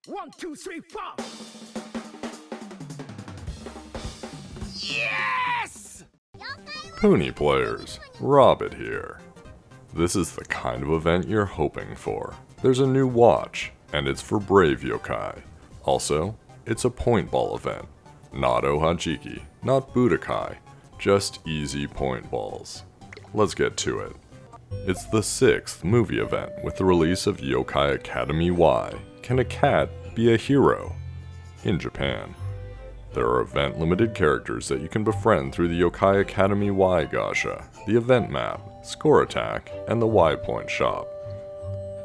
One, two, three, four. Puni players, Robbett here. This is the kind of event you're hoping for. There's a new watch, and it's for brave yokai. Also, it's a point ball event. Not Ohajiki, not Budokai, just easy point balls. Let's get to it. It's the 6th movie event with the release of Yokai Academy Y, Can a Cat Be a Hero? In Japan. There are event-limited characters that you can befriend through the Yokai Academy Y Gasha, the event map, score attack, and the Y point shop.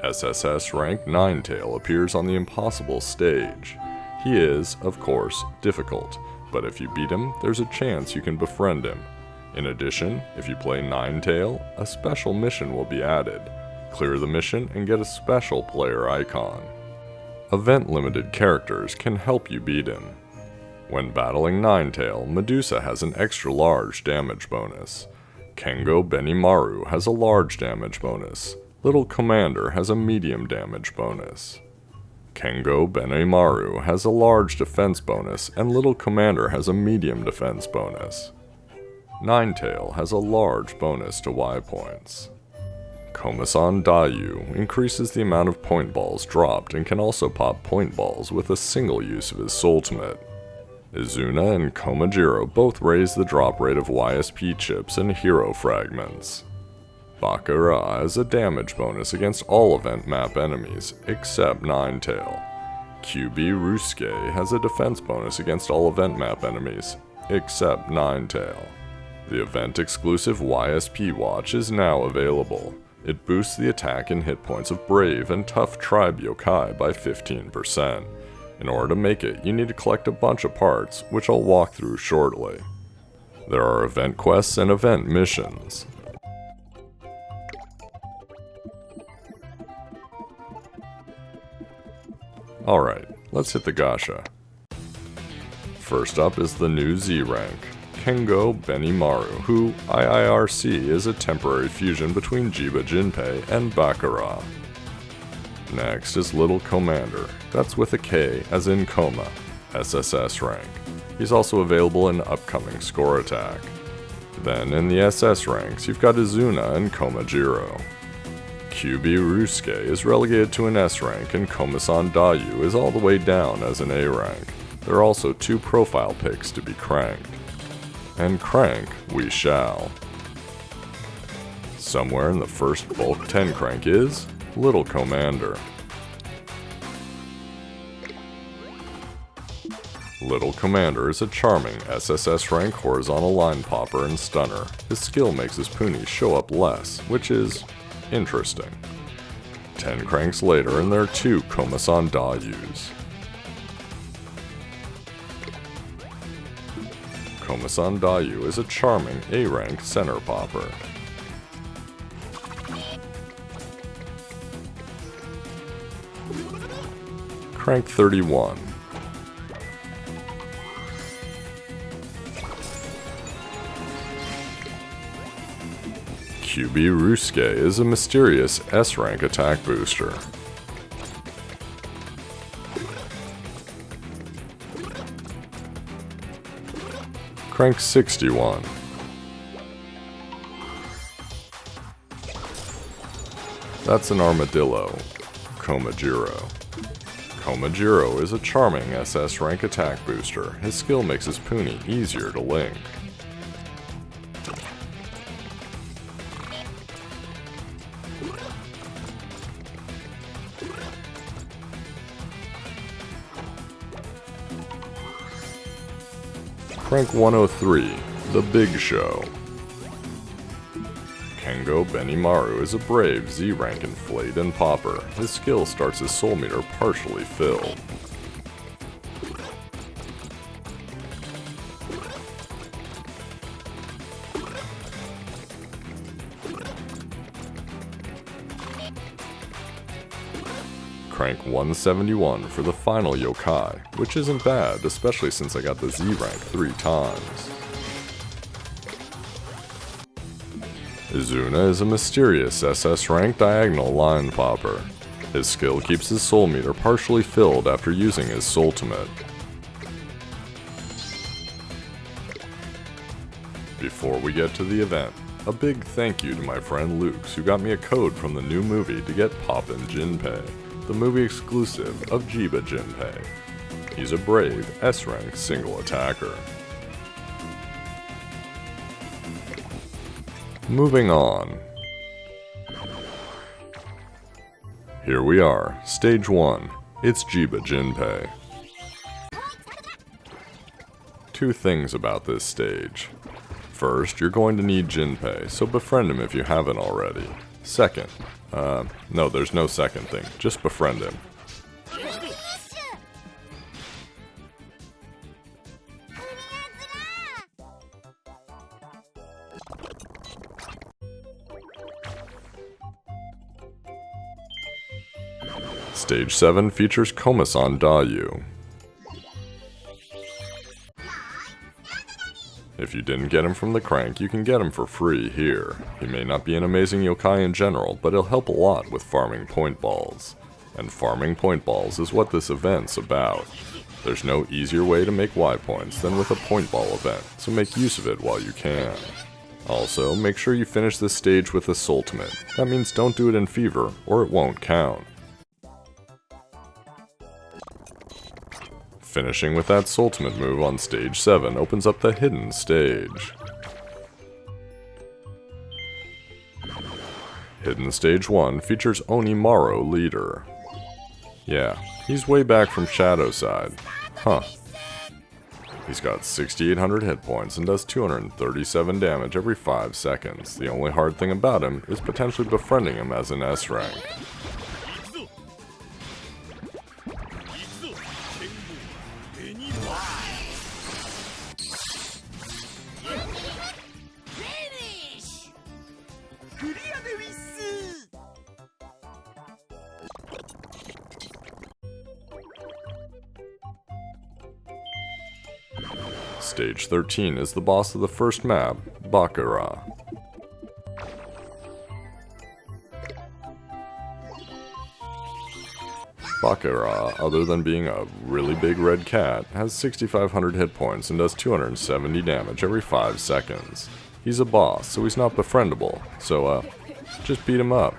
SSS-rank Ninetail appears on the impossible stage. He is, of course, difficult, but if you beat him, there's a chance you can befriend him. In addition, if you play Ninetail, a special mission will be added. Clear the mission and get a special player icon. Event-limited characters can help you beat him. When battling Ninetail, Medusa has an extra large damage bonus. Kengou Benimaru has a large damage bonus. Little Komander has a medium damage bonus. Kengou Benimaru has a large defense bonus, and Little Komander has a medium defense bonus. Ninetail has a large bonus to Y points. Komasan Dayuu increases the amount of point balls dropped and can also pop point balls with a single use of his Soultimate. Izuna and Komajiro both raise the drop rate of YSP chips and hero fragments. Bakera has a damage bonus against all event map enemies, except Ninetail. Kyubi Ryusuke has a defense bonus against all event map enemies, except Ninetail. The event-exclusive YSP Watch is now available. It boosts the attack and hit points of Brave and Tough Tribe Yokai by 15%. In order to make it, you need to collect a bunch of parts, which I'll walk through shortly. There are event quests and event missions. Alright, let's hit the Gasha. First up is the new Z-rank, Kengou Benimaru, who IIRC is a temporary fusion between Jiba Jinpei and Bakera. Next is Little Komander, that's with a K as in Koma, SSS rank. He's also available in upcoming score attack. Then in the SS ranks, you've got Izuna and Komajiro. Kyubi Ryusuke is relegated to an S rank and Komasan Dayuu is all the way down as an A rank. There are also 2 profile picks to be cranked. And crank we shall. Somewhere in the first bulk 10 crank is Little Komander. Little Komander is a charming SSS rank horizontal line popper and stunner. His skill makes his puni show up less, which is interesting. 10 cranks later and there are 2 Komasan Dayus. Komasan Dayuu is a charming A-rank center popper. Crank 31. Kyubi Ryusuke is a mysterious S-rank attack booster. Crank 61. That's an Armadillo, Komajiro. Komajiro is a charming SS rank attack booster. His skill makes his puni easier to link. Crank 103, The Big Show. Kengou Benimaru is a brave Z-rank inflate and popper. His skill starts his soul meter partially filled. Crank 171 for the final yokai, which isn't bad, especially since I got the Z rank 3 times. Izuna is a mysterious SS rank diagonal line popper. His skill keeps his soul meter partially filled after using his soultimate. Before we get to the event, a big thank you to my friend Luke's who got me a code from the new movie to get Poppin' Jinpei, the movie exclusive of Jiba Jinpei. He's a brave S-rank single attacker. Moving on. Here we are, Stage 1. It's Jiba Jinpei. Two things about this stage. First, you're going to need Jinpei, so befriend him if you haven't already. Second, no, there's no second thing, just befriend him. Stage 7 features Komasan Dayuu. If you didn't get him from the crank, you can get him for free here. He may not be an amazing yokai in general, but he'll help a lot with farming point balls. And farming point balls is what this event's about. There's no easier way to make Y points than with a point ball event, so make use of it while you can. Also, make sure you finish this stage with a soultimate. That means don't do it in fever, or it won't count. Finishing with that soultimate move on stage 7 opens up the hidden stage. Hidden stage 1 features Onimaru leader. Yeah, he's way back from Shadow side. Huh. He's got 6,800 hit points and does 237 damage every 5 seconds. The only hard thing about him is potentially befriending him as an S rank. Stage 13 is the boss of the first map, Bakera. Bakera, other than being a really big red cat, has 6,500 hit points and does 270 damage every 5 seconds. He's a boss, so he's not befriendable, so just beat him up.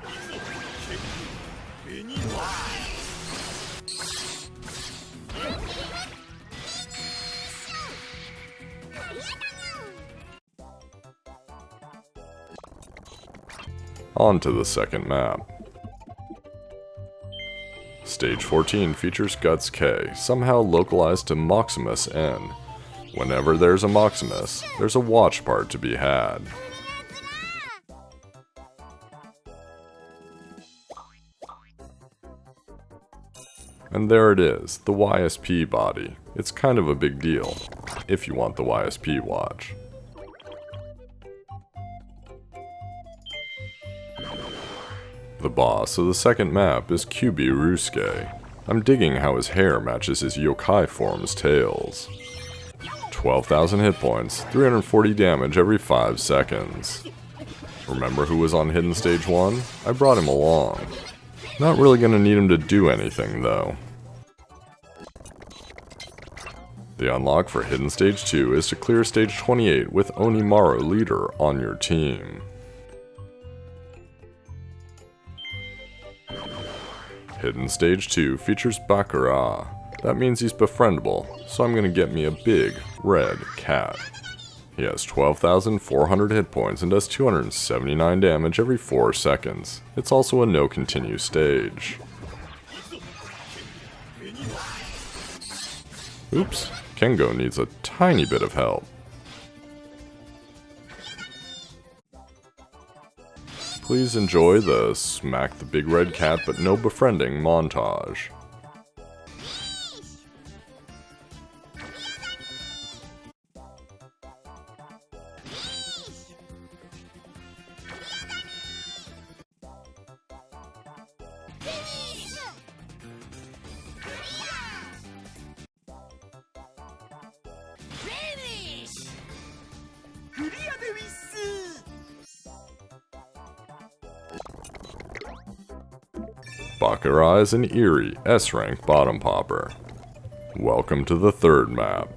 On to the second map. Stage 14 features Guts K, somehow localized to Maximus N. Whenever there's a Maximus, there's a watch part to be had. And there it is, the YSP body. It's kind of a big deal, if you want the YSP watch. The boss of the second map is Kyubi Ryusuke. I'm digging how his hair matches his yokai form's tails. 12,000 hit points, 340 damage every 5 seconds. Remember who was on Hidden Stage 1? I brought him along. Not really gonna need him to do anything though. The unlock for Hidden Stage 2 is to clear Stage 28 with Onimaru leader on your team. Hidden Stage 2 features Bakera. That means he's befriendable, so I'm gonna get me a big, red cat. He has 12,400 hit points and does 279 damage every 4 seconds. It's also a no continue stage. Oops, Kengou needs a tiny bit of help. Please enjoy the smack the big red cat but no befriending montage. Bakera is an eerie S-rank bottom popper. Welcome to the third map.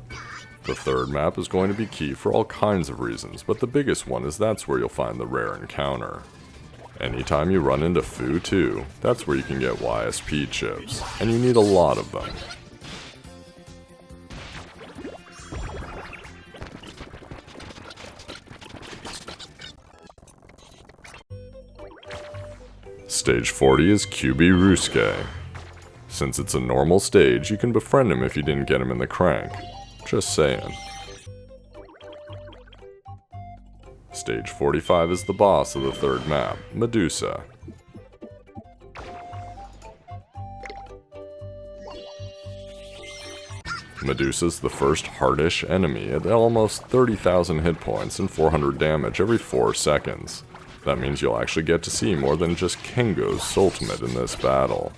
The third map is going to be key for all kinds of reasons, but the biggest one is that's where you'll find the rare encounter. Anytime you run into Fu 2, that's where you can get YSP chips, and you need a lot of them. Stage 40 is Kyubi Ryusuke. Since it's a normal stage, you can befriend him if you didn't get him in the crank. Just saying. Stage 45 is the boss of the third map, Medusa. Medusa's the first hardish enemy at almost 30,000 hit points and 400 damage every 4 seconds. That means you'll actually get to see more than just Kengou's ultimate in this battle.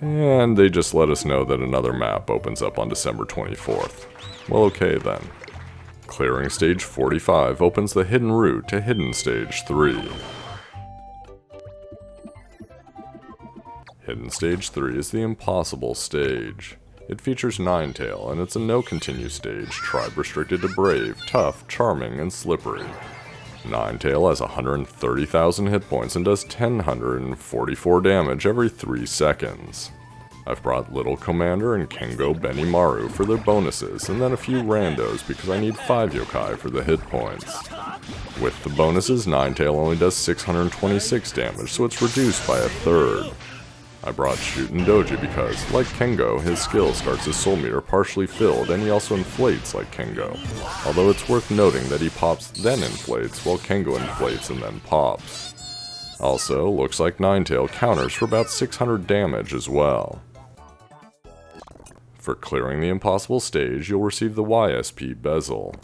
And they just let us know that another map opens up on December 24th. Well, okay then. Clearing stage 45 opens the hidden route to hidden stage 3. Hidden stage 3 is the impossible stage. It features Ninetail, and it's a no-continue stage, tribe restricted to brave, tough, charming, and slippery. Ninetail has 130,000 hit points and does 1,044 damage every 3 seconds. I've brought Little Komander and Kengou Benimaru for their bonuses, and then a few randos because I need 5 yokai for the hit points. With the bonuses, Ninetail only does 626 damage, so it's reduced by a third. I brought Shootin' Doji because, like Kengou, his skill starts his soul meter partially filled, and he also inflates like Kengou. Although it's worth noting that he pops then inflates, while Kengou inflates and then pops. Also, looks like Ninetail counters for about 600 damage as well. For clearing the impossible stage, you'll receive the YSP bezel.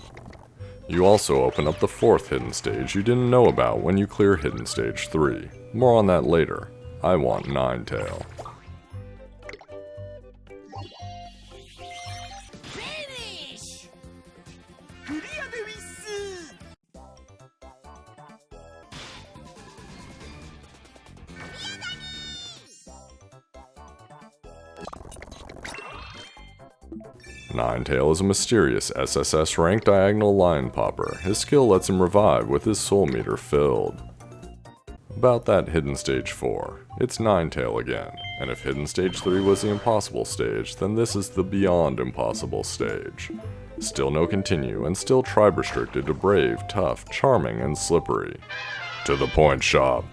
You also open up the 4th hidden stage you didn't know about when you clear hidden stage 3. More on that later. I want Ninetail. Ninetail is a mysterious SSS-rank diagonal line popper. His skill lets him revive with his soul meter filled. About that hidden stage 4, it's Ninetail again, and if hidden stage 3 was the impossible stage, then this is the beyond impossible stage. Still no continue, and still tribe restricted to brave, tough, charming, and slippery. To the point shop.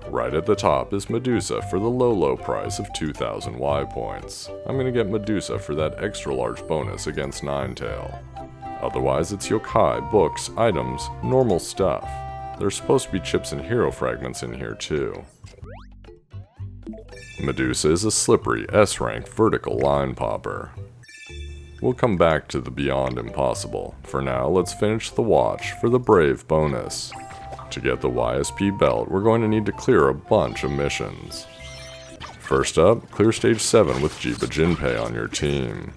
Right at the top is Medusa for the low price of 2,000 Y points. I'm gonna get Medusa for that extra large bonus against Ninetail. Otherwise it's yokai, books, items, normal stuff. There's supposed to be chips and hero fragments in here too. Medusa is a slippery S-rank vertical line popper. We'll come back to the beyond impossible. For now, let's finish the watch for the brave bonus. To get the YSP belt, we're going to need to clear a bunch of missions. First up, clear stage 7 with Jiba Jinpei on your team.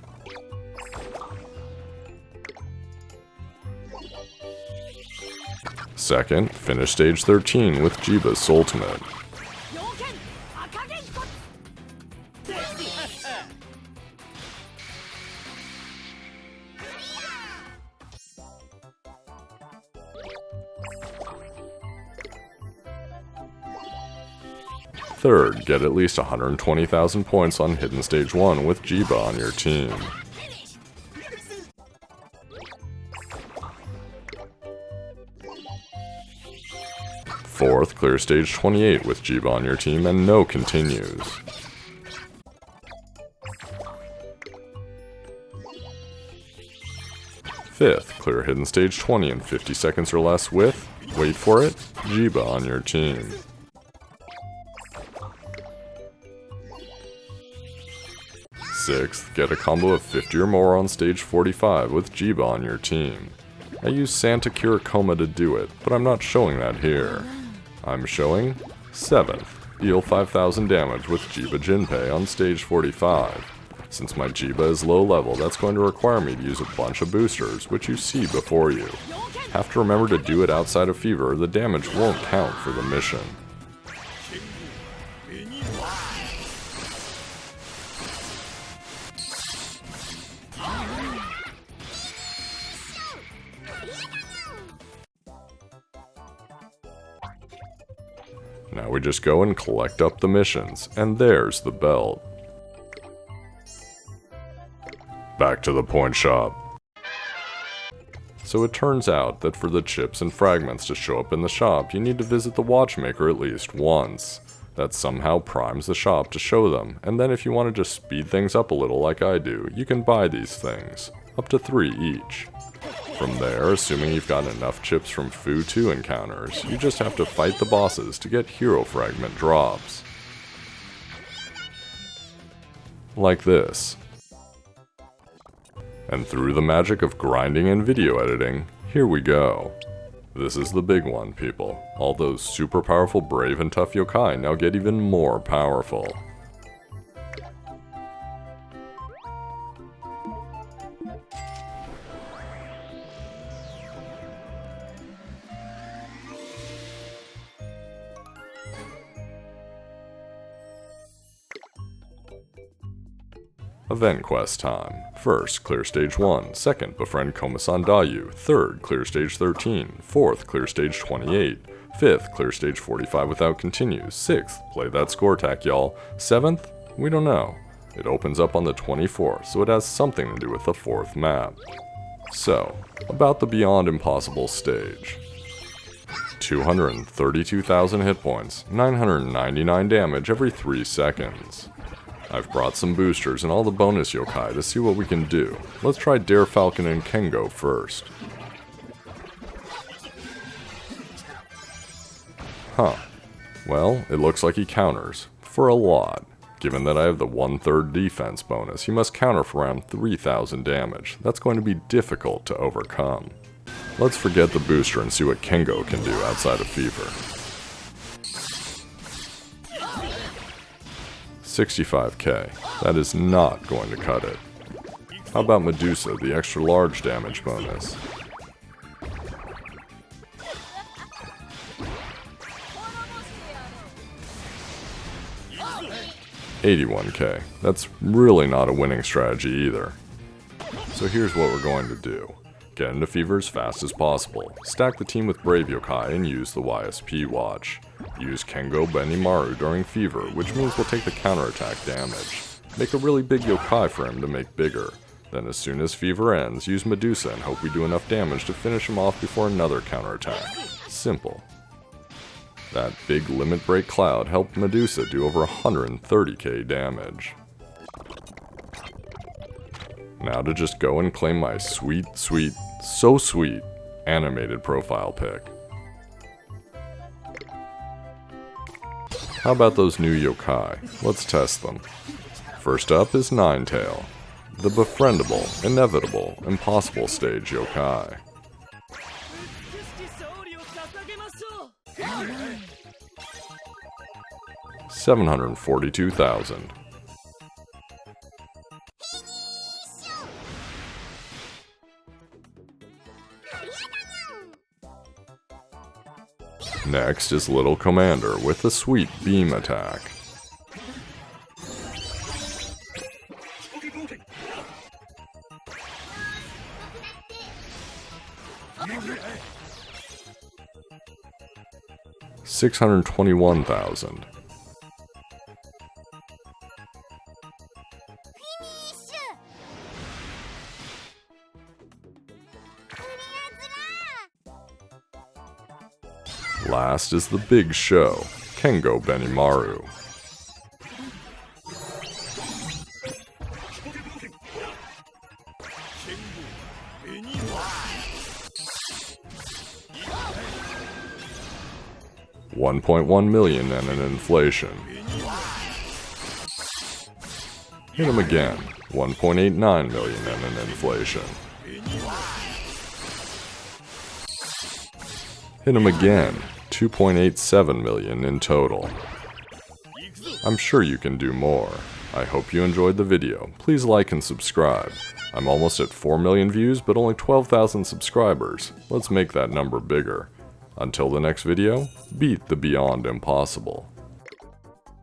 Second, finish stage 13 with Jiba's ultimate. Third, get at least 120,000 points on Hidden Stage 1 with Jiba on your team. Fourth, clear stage 28 with Jiba on your team and no continues. Fifth, clear hidden stage 20 in 50 seconds or less with, wait for it, Jiba on your team. Sixth, get a combo of 50 or more on stage 45 with Jiba on your team. I used Santa Cure Coma to do it, but I'm not showing that here. I'm showing 7th, deal 5000 damage with Jiba Jinpei on stage 45. Since my Jiba is low level, that's going to require me to use a bunch of boosters, which you see before you. Have to remember to do it outside of fever, the damage won't count for the mission. Now we just go and collect up the missions, and there's the belt. Back to the point shop. So it turns out that for the chips and fragments to show up in the shop, you need to visit the watchmaker at least once. That somehow primes the shop to show them, and then if you want to just speed things up a little like I do, you can buy these things, up to 3 each. From there, assuming you've gotten enough chips from Fu 2 encounters, you just have to fight the bosses to get hero fragment drops. Like this. And through the magic of grinding and video editing, here we go. This is the big one, people. All those super powerful, brave, and tough yokai now get even more powerful. Event quest time. First, clear stage 1. Second, befriend Komasan Dayuu. Third, clear stage 13. Fourth, clear stage 28. Fifth, clear stage 45 without continues. Sixth, play that score tack, y'all. Seventh, we don't know. It opens up on the 24th, so it has something to do with the 4th map. So, about the Beyond Impossible stage. 232,000 hit points, 999 damage every 3 seconds. I've brought some boosters and all the bonus yokai to see what we can do. Let's try Dare Falcon and Kengou first. Huh. Well, it looks like he counters. For a lot. Given that I have the 1/3 defense bonus, he must counter for around 3,000 damage. That's going to be difficult to overcome. Let's forget the booster and see what Kengou can do outside of fever. 65k. That is not going to cut it. How about Medusa, the extra large damage bonus? $81k. That's really not a winning strategy either. So here's what we're going to do. Get into fever as fast as possible. Stack the team with brave yokai and use the YSP Watch. Use Kengou Benimaru during fever, which means we'll take the counterattack damage. Make a really big yokai for him to make bigger. Then as soon as fever ends, use Medusa and hope we do enough damage to finish him off before another counterattack. Simple. That big limit break cloud helped Medusa do over 130k damage. Now to just go and claim my sweet, so sweet, animated profile pic. How about those new yokai? Let's test them. First up is Ninetail, the befriendable, inevitable, impossible stage yokai. $742,000. Next is Little Komander with a sweet beam attack. $621,000. Last is the big show, Kengou Benimaru. $1.1 million and an inflation. Hit him again, $1.89 million and an inflation. Hit him again, $2.87 million in total. I'm sure you can do more. I hope you enjoyed the video. Please like and subscribe. I'm almost at 4 million views, but only 12,000 subscribers. Let's make that number bigger. Until the next video, beat the beyond impossible.